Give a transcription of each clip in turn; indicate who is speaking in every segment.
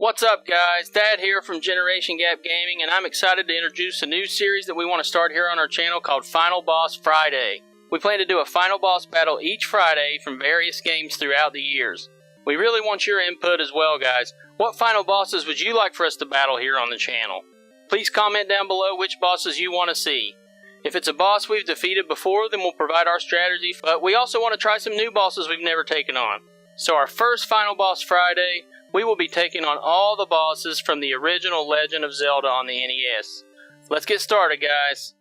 Speaker 1: What's up guys, Dad here from GenerationGapGaming, and I'm excited to introduce a new series that we want to start here on our channel called Final Boss Friday. We plan to do a final boss battle each Friday from various games throughout the years. We really want your input as well guys. What final bosses would you like for us to battle here on the channel? Please comment down below which bosses you want to see. If it's a boss we've defeated before, then we'll provide our strategy, but we also want to try some new bosses we've never taken on. So our first Final Boss Friday, we will be taking on all the bosses from the original Legend of Zelda on the NES. Let's get started, guys.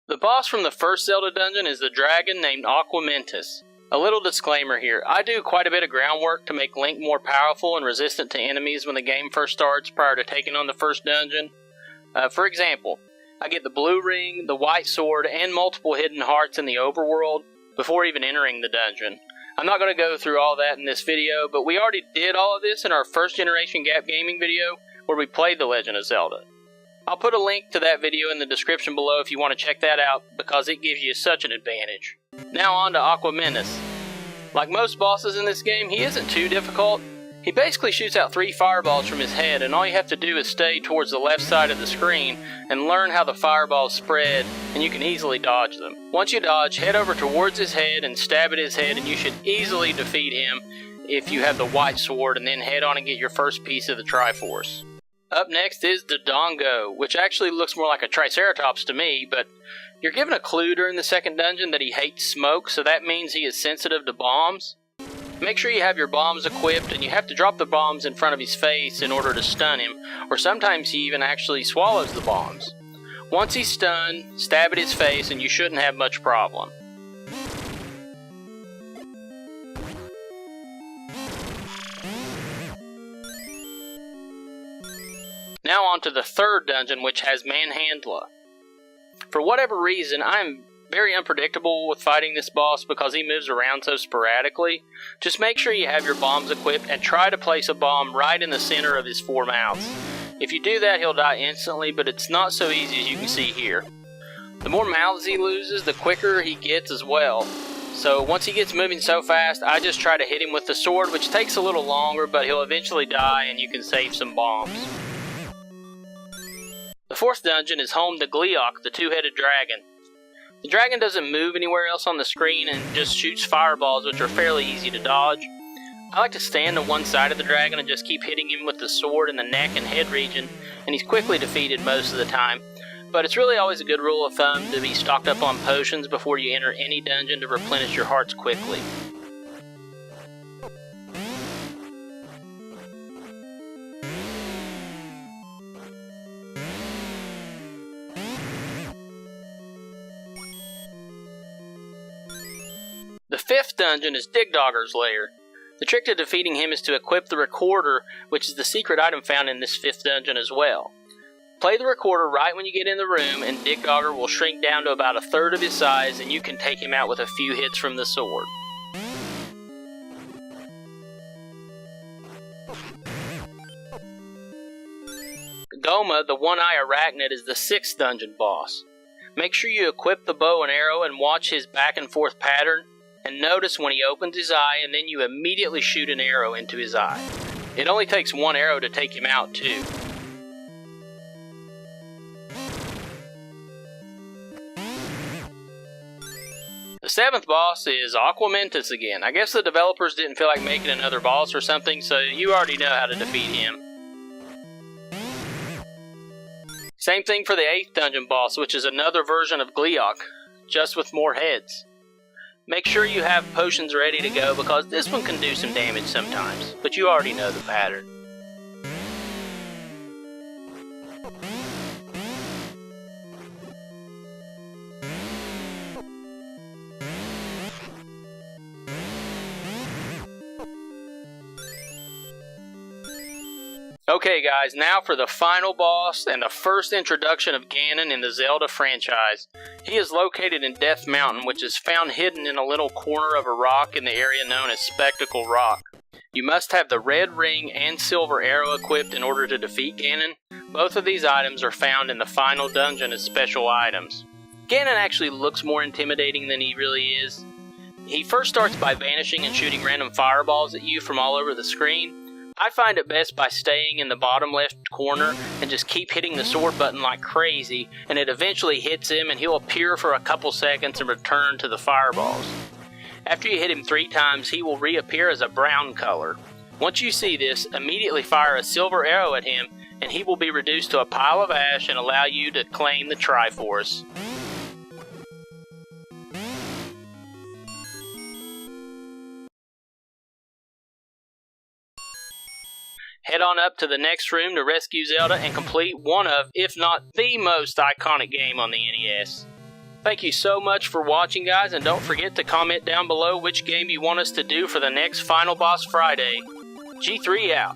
Speaker 1: The boss from the first Zelda dungeon is the dragon named Aqua Mentis. A little disclaimer here, I do quite a bit of groundwork to make Link more powerful and resistant to enemies when the game first starts prior to taking on the first dungeon. For example, I get the blue ring, the white sword, and multiple hidden hearts in the overworld before even entering the dungeon. I'm not going to go through all that in this video, but we already did all of this in our first Generation Gap Gaming video where we played The Legend of Zelda. I'll put a link to that video in the description below if you want to check that out because it gives you such an advantage. Now on to Aqua Menace. Like most bosses in this game, he isn't too difficult. He basically shoots out 3 fireballs from his head, and all you have to do is stay towards the left side of the screen and learn how the fireballs spread, and you can easily dodge them. Once you dodge, head over towards his head and stab at his head, and you should easily defeat him if you have the white sword, and then head on and get your first piece of the Triforce. Up next is the Dongo, which actually looks more like a Triceratops to me, but you're given a clue during the second dungeon that he hates smoke, so that means he is sensitive to bombs. Make sure you have your bombs equipped, and you have to drop the bombs in front of his face in order to stun him, or sometimes he even actually swallows the bombs. Once he's stunned, stab at his face and you shouldn't have much problem. Now on to the third dungeon, which has Manhandla. For whatever reason, I am very unpredictable with fighting this boss because he moves around so sporadically. Just make sure you have your bombs equipped and try to place a bomb right in the center of his 4 mouths. If you do that, he'll die instantly, but it's not so easy as you can see here. The more mouths he loses, the quicker he gets as well. So once he gets moving so fast, I just try to hit him with the sword, which takes a little longer, but he'll eventually die and you can save some bombs. The fourth dungeon is home to Gleeok, the Two-Headed Dragon. The dragon doesn't move anywhere else on the screen and just shoots fireballs, which are fairly easy to dodge. I like to stand on one side of the dragon and just keep hitting him with the sword in the neck and head region, and he's quickly defeated most of the time. But it's really always a good rule of thumb to be stocked up on potions before you enter any dungeon to replenish your hearts quickly. The fifth dungeon is Digdogger's Lair. The trick to defeating him is to equip the recorder, which is the secret item found in this fifth dungeon as well. Play the recorder right when you get in the room, and Digdogger will shrink down to about 1/3 of his size, and you can take him out with a few hits from the sword. Goma, the one-eye Arachnid, is the sixth dungeon boss. Make sure you equip the bow and arrow and watch his back and forth pattern. And notice when he opens his eye, and then you immediately shoot an arrow into his eye. It only takes 1 arrow to take him out, too. The seventh boss is Aqua Mentis again. I guess the developers didn't feel like making another boss or something, so you already know how to defeat him. Same thing for the eighth dungeon boss, which is another version of Gleeok, just with more heads. Make sure you have potions ready to go because this one can do some damage sometimes, but you already know the pattern. Okay guys, now for the final boss and the first introduction of Ganon in the Zelda franchise. He is located in Death Mountain, which is found hidden in a little corner of a rock in the area known as Spectacle Rock. You must have the red ring and silver arrow equipped in order to defeat Ganon. Both of these items are found in the final dungeon as special items. Ganon actually looks more intimidating than he really is. He first starts by vanishing and shooting random fireballs at you from all over the screen. I find it best by staying in the bottom left corner and just keep hitting the sword button like crazy, and it eventually hits him and he'll appear for a couple seconds and return to the fireballs. After you hit him 3 times, he will reappear as a brown color. Once you see this, immediately fire a silver arrow at him and he will be reduced to a pile of ash and allow you to claim the Triforce. Head on up to the next room to rescue Zelda and complete one of, if not the most iconic game on the NES. Thank you so much for watching, guys, and don't forget to comment down below which game you want us to do for the next Final Boss Friday. G3 out.